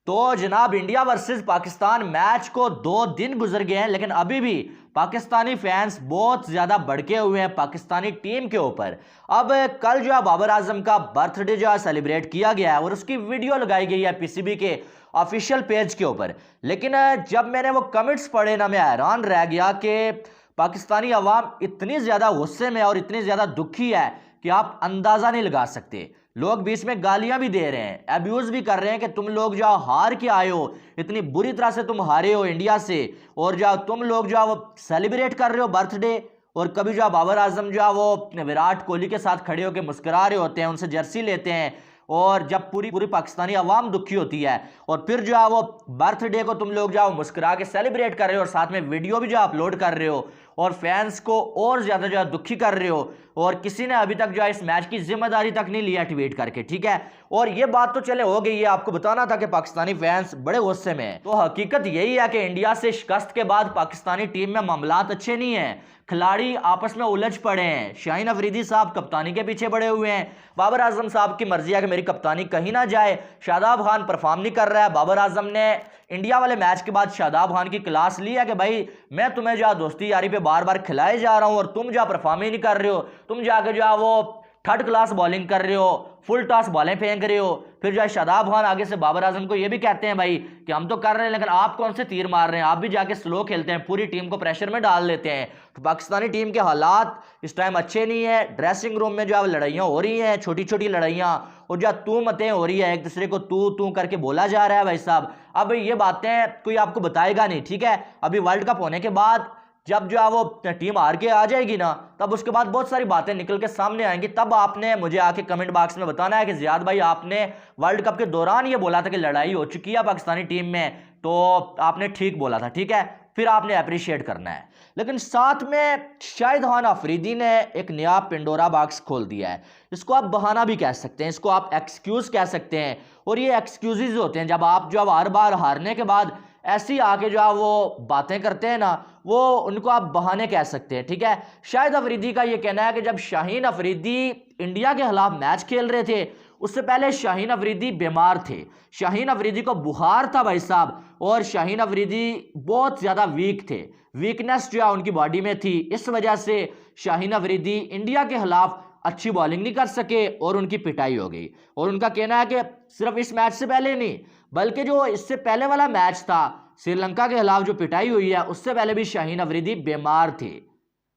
तो जनाब India versus Pakistan match को 2 दिन गुजर गए हैं, लेकिन अभी भी पाकिस्तानी फैंस बहुत ज्यादा भड़के हुए हैं पाकिस्तानी टीम के ऊपर। अब कल जो है बाबर आजम का बर्थडे जो है सेलिब्रेट किया गया है और उसकी वीडियो लगाई गई है पीसीबी के ऑफिशियल पेज के ऊपर। लेकिन जब मैंने वो कमेंट्स पढ़े ना, मैं हैरान रह गया कि पाकिस्तानी अवाम इतनी ज्यादा गुस्से में और इतनी ज्यादा दुखी है कि आप अंदाजा नहीं लगा सकते। लोग बीच में गालियां भी दे रहे हैं, अब्यूज भी कर रहे हैं कि तुम लोग जो हार के आए हो, इतनी बुरी तरह से तुम हारे हो इंडिया से, और जो तुम लोग जो वो सेलिब्रेट कर रहे हो बर्थडे, और कभी जो बाबर आजम जो वो विराट कोहली के साथ खड़े होकर मुस्कुरा रहे होते हैं, उनसे जर्सी लेते हैं, और जब पूरी पूरी पाकिस्तानी अवाम दुखी होती है और फिर जो है वो बर्थडे को तुम लोग जो मुस्कुरा के सेलिब्रेट कर रहे हो और साथ में वीडियो भी जो अपलोड कर रहे हो और फैंस को और ज्यादा जो है दुखी कर रहे हो, और किसी ने अभी तक जो है इस मैच की जिम्मेदारी तक नहीं लिया ट्वीट करके, ठीक है। और ये बात तो चले हो गई है, आपको बताना था कि पाकिस्तानी फैंस बड़े गुस्से में हैं। तो हकीकत यही है कि इंडिया से शिकस्त के बाद पाकिस्तानी टीम में मामलात अच्छे नहीं है, खिलाड़ी आपस में उलझ पड़े हैं। शाहीन अफरीदी साहब कप्तानी के पीछे पड़े हुए हैं, बाबर आजम साहब की मर्जी है कि मेरी कप्तानी कहीं ना जाए। शादाब खान परफॉर्म नहीं कर रहा है। बाबर आजम ने इंडिया वाले मैच के बाद शादाब खान की क्लास ली है कि भाई मैं तुम्हें जो दोस्ती यारी पे बार बार खिलाए जा रहा हूं और तुम जो परफॉर्म ही नहीं कर रहे हो, तुम जाके जो वो थर्ड क्लास बॉलिंग कर रहे हो, फुल टॉस बॉलें फेंक रहे हो। फिर जो है शादाब खान आगे से बाबर आजम को ये भी कहते हैं भाई कि हम तो कर रहे हैं लेकिन आप कौन से तीर मार रहे हैं, आप भी जाके स्लो खेलते हैं, पूरी टीम को प्रेशर में डाल लेते हैं। तो पाकिस्तानी टीम के हालात इस टाइम अच्छे नहीं है। ड्रेसिंग रूम में जो है लड़ाइयाँ हो रही हैं, छोटी छोटी लड़ाइयाँ, और जो तू मतें हो रही है, एक दूसरे को तू करके बोला जा रहा है भाई साहब। अब ये बातें कोई आपको बताएगा नहीं, ठीक है। अभी वर्ल्ड कप होने के बाद जब जो है वो टीम हार के आ जाएगी ना, तब उसके बाद बहुत सारी बातें निकल के सामने आएंगी, तब आपने मुझे आके कमेंट बॉक्स में बताना है कि जियाद भाई आपने वर्ल्ड कप के दौरान ये बोला था कि लड़ाई हो चुकी है पाकिस्तानी टीम में, तो आपने ठीक बोला था, ठीक है। फिर आपने अप्रिशिएट करना है। लेकिन साथ में शाहिद खान अफरीदी ने एक नया पिंडोरा बॉक्स खोल दिया है। इसको आप बहाना भी कह सकते हैं, इसको आप एक्सक्यूज कह सकते हैं, और ये एक्सक्यूजेज होते हैं जब आप जो हर बार हारने के बाद ऐसी आके जो वो बातें करते हैं ना, वो उनको आप बहाने कह सकते हैं, ठीक है। शाहिद अफरीदी का ये कहना है कि जब शाहीन अफरीदी इंडिया के खिलाफ मैच खेल रहे थे, उससे पहले शाहीन अफरीदी बीमार थे, शाहीन अफरीदी को बुखार था भाई साहब, और शाहीन अफरीदी बहुत ज़्यादा वीक थे, वीकनेस जो है उनकी बॉडी में थी। इस वजह से शाहीन अफरीदी इंडिया के खिलाफ अच्छी बॉलिंग नहीं कर सके और उनकी पिटाई हो गई। और उनका कहना है कि सिर्फ इस मैच से पहले नहीं, बल्कि जो इससे पहले वाला मैच था श्रीलंका के खिलाफ जो पिटाई हुई है, उससे पहले भी शाहीन अफरीदी बीमार थे।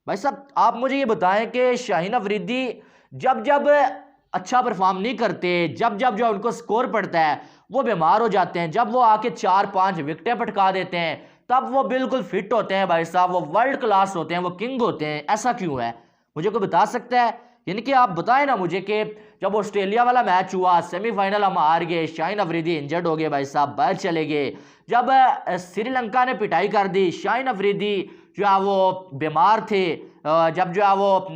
भाई साहब आप मुझे ये बताएं कि शाहीन अफरीदी जब जब अच्छा परफॉर्म नहीं करते, जब जब जो उनको स्कोर पड़ता है वो बीमार हो जाते हैं, जब वो आके 4-5 विकेटें पटका देते हैं तब वो बिल्कुल फिट होते हैं भाई साहब, वो वर्ल्ड क्लास होते हैं, वो किंग होते हैं। ऐसा क्यों है, मुझे कोई बता सकता है? यानी कि आप बताएं ना मुझे कि जब ऑस्ट्रेलिया वाला मैच हुआ, सेमीफाइनल हम हार गए, शाहीन अफरीदी इंजर्ड हो गए भाई साहब, बाहर चले गए। जब श्रीलंका ने पिटाई कर दी, शाहीन अफरीदी जो है वो बीमार थे। जब जो है वो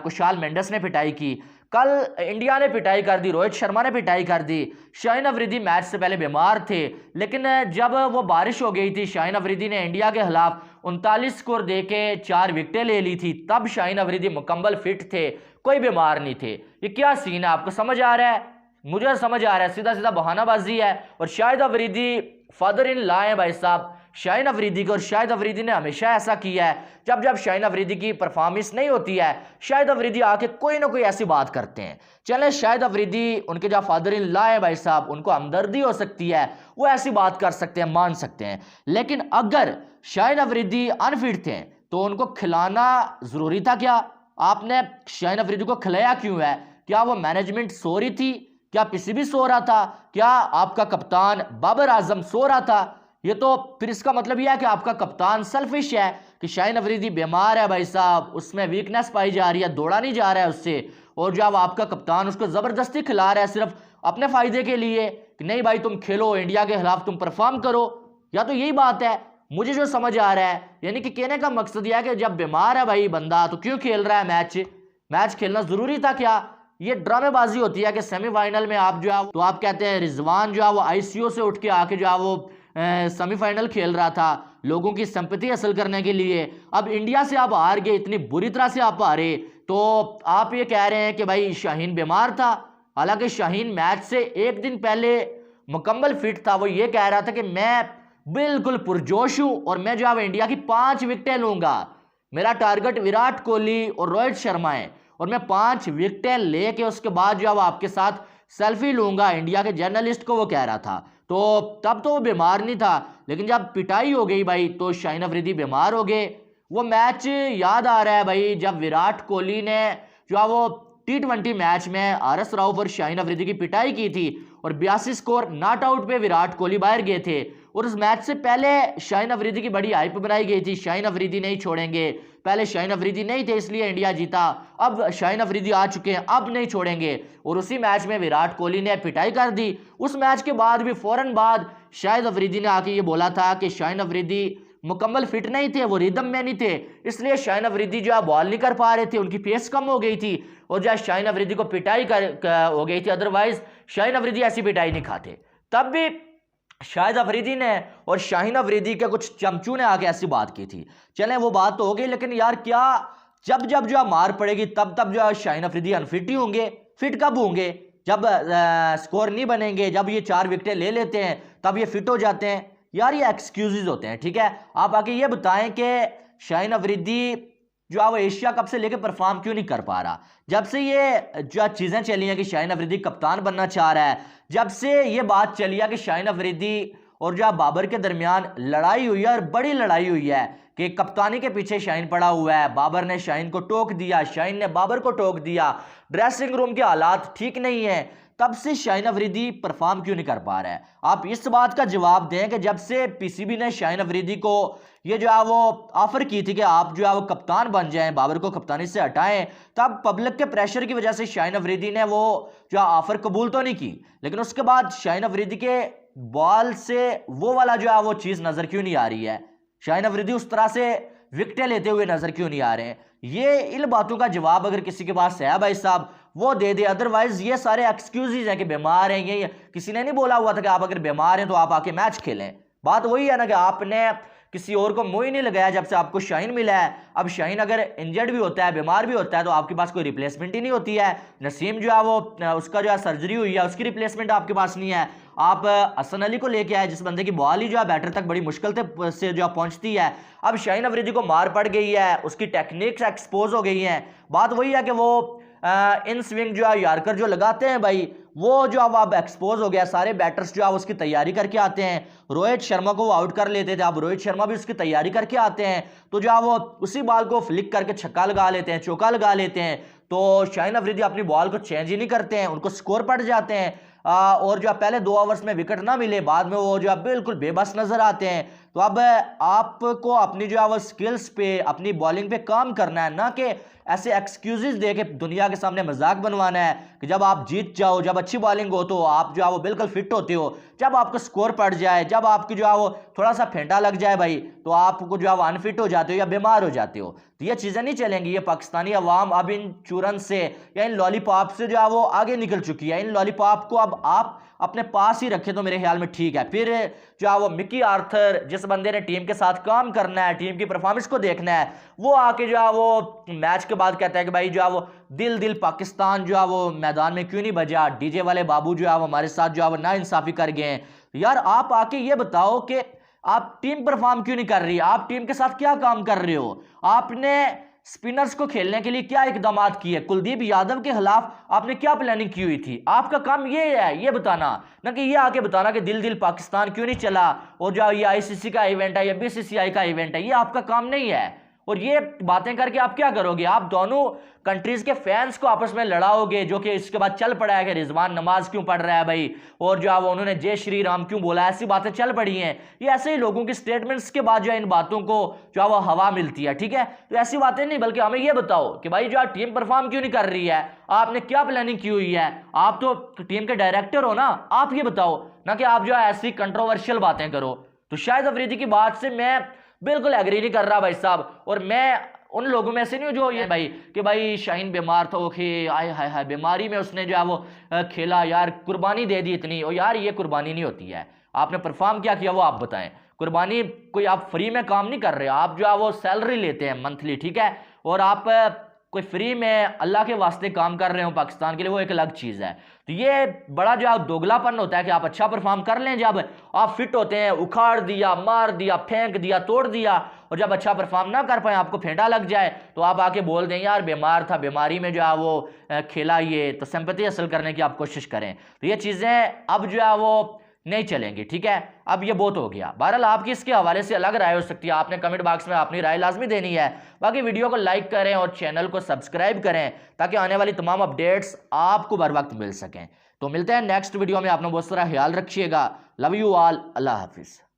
कुशाल मेंडिस ने पिटाई की, कल इंडिया ने पिटाई कर दी, रोहित शर्मा ने पिटाई कर दी। शाहीन अफरीदी मैच से पहले बीमार थे, लेकिन जब वो बारिश हो गई थी, शाहीन अफरीदी ने इंडिया के खिलाफ 39 स्कोर दे के 4 विकेटें ले ली थी, तब शाहीन अफरीदी मुकम्मल फिट थे, कोई बीमार नहीं थे। ये क्या सीन है, आपको समझ आ रहा है? मुझे समझ आ रहा है, सीधा सीधा बहानाबाजी है। और Shahid Afridi father in law है भाई साहब शाहीन अफरीदी को, और शाहिद अफरीदी ने हमेशा ऐसा किया है, जब जब शाहीन अफरीदी की परफॉर्मेंस नहीं होती है, शाहिद अफरीदी आके कोई ना कोई ऐसी बात करते हैं। चले शाहिद अफरीदी उनके जो फादर इन लॉ है भाई साहब, उनको हमदर्दी हो सकती है, वो ऐसी बात कर सकते हैं, मान सकते हैं। लेकिन अगर शाहीन अफरीदी अनफिट थे तो उनको खिलाना जरूरी था क्या? आपने शाहीन अफरीदी को खिलाया क्यों है? क्या वो मैनेजमेंट सो रही थी? क्या पीसीबी सो रहा था? क्या आपका कप्तान बाबर आजम सो रहा था? ये तो फिर इसका मतलब यह है कि आपका कप्तान सेल्फिश है कि शाहीन अफरीदी बीमार है भाई साहब, उसमें वीकनेस पाई जा रही है, दौड़ा नहीं जा रहा है उससे, और जब आपका कप्तान उसको जबरदस्ती खिला रहा है सिर्फ अपने फायदे के लिए कि नहीं भाई तुम खेलो, इंडिया के खिलाफ तुम परफॉर्म करो। या तो यही बात है, मुझे जो समझ आ रहा है, यानी कि कहने का मकसद यह है कि जब बीमार है भाई बंदा तो क्यों खेल रहा है मैच? मैच खेलना जरूरी था क्या? ये ड्रामेबाजी होती है कि सेमीफाइनल में आप जो है तो आप कहते हैं रिजवान जो है वो आईसीयू से उठ के आके जो है वो सेमीफाइनल खेल रहा था लोगों की संपत्ति हासिल करने के लिए। अब इंडिया से आप हार गए, इतनी बुरी तरह से आप हारे, तो आप ये कह रहे हैं कि भाई शाहीन बीमार था। हालांकि शाहीन मैच से एक दिन पहले मुकम्मल फिट था, वो ये कह रहा था कि मैं बिल्कुल पुरजोश हूं और मैं जो है इंडिया की 5 विकेटें लूंगा। मेरा टारगेट विराट कोहली और रोहित शर्मा है और मैं 5 विकेटें लेके उसके बाद जो है आपके साथ सेल्फी लूंगा। इंडिया के जर्नलिस्ट को वो कह रहा था। तो तब तो वो बीमार नहीं था, लेकिन जब पिटाई हो गई भाई तो शाहिन अफरीदी बीमार हो गए। वो मैच याद आ रहा है भाई, जब विराट कोहली ने जो है वो T20 मैच में RS राव और शाहिन अफरीदी की पिटाई की थी और 82 स्कोर नॉट आउट पे विराट कोहली बाहर गए थे। और उस मैच से पहले शाहिन अफरीदी की बड़ी हाइप बनाई गई थी, शाहिन अफरीदी नहीं छोड़ेंगे। पहले शाहिन अफरीदी नहीं थे इसलिए इंडिया जीता, अब शाहिन अफरीदी आ चुके हैं, अब नहीं छोड़ेंगे। और उसी मैच में विराट कोहली ने पिटाई कर दी। उस मैच के बाद भी फौरन बाद शाहिद अफरीदी ने आके ये बोला था कि शाहिन अफरीदी मुकम्मल फिट नहीं थे, वो रिदम में नहीं थे, इसलिए शाहिन अफरीदी जो है बॉल नहीं कर पा रहे थे, उनकी पेस कम हो गई थी और जो है शाहिन अफरीदी को पिटाई हो गई थी। अदरवाइज शाहिन अफरीदी ऐसी पिटाई नहीं खाते। तब भी शाहिद अफरीदी ने और शाहिन अफरीदी के कुछ चमचू ने आके ऐसी बात की थी। चलें वो बात तो हो गई, लेकिन यार क्या जब जब जो है मार पड़ेगी तब तब जो है शाहिन अफरीदी अनफिट ही होंगे? फिट कब होंगे? जब स्कोर नहीं बनेंगे, जब ये 4 विकेटें ले लेते हैं तब ये फिट हो जाते हैं। यार ये एक्सक्यूजेज होते हैं, ठीक है। आप आके ये बताएं कि शाहिन अफरीदी जो है वो एशिया कप से लेकर परफॉर्म क्यों नहीं कर पा रहा? जब से ये जो चीज़ें चली हैं कि शाहिन अफरीदी कप्तान बनना चाह रहा है, जब से ये बात चली है कि शाहिन अफरीदी और जो बाबर के दरमियान लड़ाई हुई है और बड़ी लड़ाई हुई है कि कप्तानी के पीछे शाहिन पड़ा हुआ है, बाबर ने शाहिन को टोक दिया, शाहिन ने बाबर को टोक दिया, ड्रेसिंग रूम के हालात ठीक नहीं है, तब से शाहिन अफरीदी परफॉर्म क्यों नहीं कर पा रहा है? आप इस बात का जवाब दें कि जब से पीसीबी ने शाहिन अफरीदी को ये जो है वो ऑफर की थी कि आप जो है वो कप्तान बन जाएं, बाबर को कप्तानी से हटाएं, तब पब्लिक के प्रेशर की वजह से शाहिन अफरीदी ने वो जो ऑफर कबूल तो नहीं की, लेकिन उसके बाद शाहिन अफरीदी के बॉल से वो वाला जो है वो चीज़ नज़र क्यों नहीं आ रही है? शाहिन अफरीदी उस तरह से विकेटें लेते हुए नज़र क्यों नहीं आ रहे हैं? ये इन बातों का जवाब अगर किसी के पास है भाई साहब वो दे दे। अदरवाइज ये सारे एक्सक्यूजेज हैं कि बीमार हैं, ये किसी ने नहीं बोला हुआ था कि आप अगर बीमार हैं तो आप आके मैच खेलें। बात वही है ना कि आपने किसी और को मुंह ही नहीं लगाया जब से आपको शाहिन मिला है। अब शाहिन अगर इंजर्ड भी होता है, बीमार भी होता है, तो आपके पास कोई रिप्लेसमेंट ही नहीं होती है। नसीम जो है वो उसका जो है सर्जरी हुई है, उसकी रिप्लेसमेंट आपके पास नहीं है। आप हसन अली को लेके आए जिस बंदे की बॉल ही जो है बैटर तक बड़ी मुश्किल से जो है पहुंचती है। अब शाहिन अफरीदी को मार पड़ गई है, उसकी टेक्निक्स एक्सपोज हो गई हैं। बात वही है कि वो इन स्विंग जो है यार्कर जो लगाते हैं भाई, वो जो अब एक्सपोज हो गया। सारे बैटर्स जो है उसकी तैयारी करके आते हैं। रोहित शर्मा को वो आउट कर लेते थे, अब रोहित शर्मा भी उसकी तैयारी करके आते हैं, तो जो है वो उसी बॉल को फ्लिक करके छक्का लगा लेते हैं, चौका लगा लेते हैं। तो शाहिन अफरीदी अपनी बॉल को चेंज ही नहीं करते हैं, उनको स्कोर पड़ जाते हैं। और जो पहले 2 ओवर्स में विकेट ना मिले, बाद में वो जो है बिल्कुल बेबस नजर आते हैं। तो अब आपको अपनी जो है वो स्किल्स पे, अपनी बॉलिंग पे काम करना है, ना कि ऐसे एक्सक्यूजेस दे के दुनिया के सामने मजाक बनवाना है कि जब आप जीत जाओ, जब अच्छी बॉलिंग हो तो आप जो है वो बिल्कुल फिट होते हो, जब आपको स्कोर पड़ जाए, जब आपकी जो है वो थोड़ा सा फेंटा लग जाए भाई, तो आपको जो है वो अनफिट हो जाते हो या बीमार हो जाते हो। तो ये चीज़ें नहीं चलेंगी। ये पाकिस्तानी अवाम अब इन चूरन से या इन लॉलीपॉप से जो है वो आगे निकल चुकी है। इन लॉलीपॉप को अब आप अपने पास ही रखें तो मेरे ख्याल में ठीक है। फिर जो है वो मिकी आर्थर, जिस बंदे ने टीम के साथ काम करना है, टीम की परफॉर्मेंस को देखना है, वो आके जो है वो मैच के बाद कहता है कि भाई जो है वो दिल दिल पाकिस्तान जो है वो मैदान में क्यों नहीं बजा, डीजे वाले बाबू जो है वो हमारे साथ जो है वो नाइंसाफी कर गए। यार आप आके ये बताओ कि आप टीम परफॉर्म क्यों नहीं कर रही? आप टीम के साथ क्या काम कर रहे हो? आपने स्पिनर्स को खेलने के लिए क्या इकदाम किए? कुलदीप यादव के खिलाफ आपने क्या प्लानिंग की हुई थी? आपका काम ये है, ये बताना, ना कि ये आके बताना कि दिल दिल पाकिस्तान क्यों नहीं चला और जो ये आईसीसी का इवेंट है या बीसीसीआई का इवेंट है। ये आपका काम नहीं है। और ये बातें करके आप क्या करोगे? आप दोनों कंट्रीज के फैंस को आपस में लड़ाओगे, जो कि इसके बाद चल पड़ा है कि रिजवान नमाज क्यों पढ़ रहा है भाई, और जो है वो उन्होंने जय श्री राम क्यों बोला, ऐसी बातें चल पड़ी हैं। ये ऐसे ही लोगों की स्टेटमेंट्स के बाद जो है इन बातों को जो है वो हवा मिलती है, ठीक है। तो ऐसी बातें नहीं, बल्कि हमें ये बताओ कि भाई जो है टीम परफॉर्म क्यों नहीं कर रही है, आपने क्या प्लानिंग की हुई है? आप तो टीम के डायरेक्टर हो ना, आप ये बताओ, ना कि आप जो है ऐसी कंट्रोवर्शियल बातें करो। तो शाहिद अफरीदी की बात से मैं बिल्कुल एग्री नहीं कर रहा भाई साहब। और मैं उन लोगों में से नहीं जो ये भाई कि भाई शाहीन बीमार था, ओके आय हाय हाय बीमारी में उसने जो है वो खेला, यार कुर्बानी दे दी इतनी। और यार ये कुर्बानी नहीं होती है। आपने परफॉर्म क्या किया वो आप बताएं। कुर्बानी कोई आप फ्री में काम नहीं कर रहे, आप जो है वो सैलरी लेते हैं मंथली, ठीक है। और आप कोई फ्री में अल्लाह के वास्ते काम कर रहे हो पाकिस्तान के लिए, वो एक अलग चीज़ है। तो ये बड़ा जो आप दोगलापन होता है कि आप अच्छा परफॉर्म कर लें, जब आप फिट होते हैं उखाड़ दिया, मार दिया, फेंक दिया, तोड़ दिया, और जब अच्छा परफॉर्म ना कर पाए, आपको फेंटा लग जाए, तो आप आके बोल दें यार बीमार था, बीमारी में जो है वो खेला, ये तो सिंपैथी हासिल करने की आप कोशिश करें। तो ये चीज़ें अब जो है वो नहीं चलेंगी, ठीक है। अब ये बहुत हो गया। बहरहाल आपकी इसके हवाले से अलग राय हो सकती है, आपने कमेंट बॉक्स में अपनी राय लाजमी देनी है। बाकी वीडियो को लाइक करें और चैनल को सब्सक्राइब करें ताकि आने वाली तमाम अपडेट्स आपको बर वक्त मिल सकें। तो मिलते हैं नेक्स्ट वीडियो में, आपने बहुत सारा ख्याल रखिएगा। लव यू ऑल, अल्लाह हाफिज़।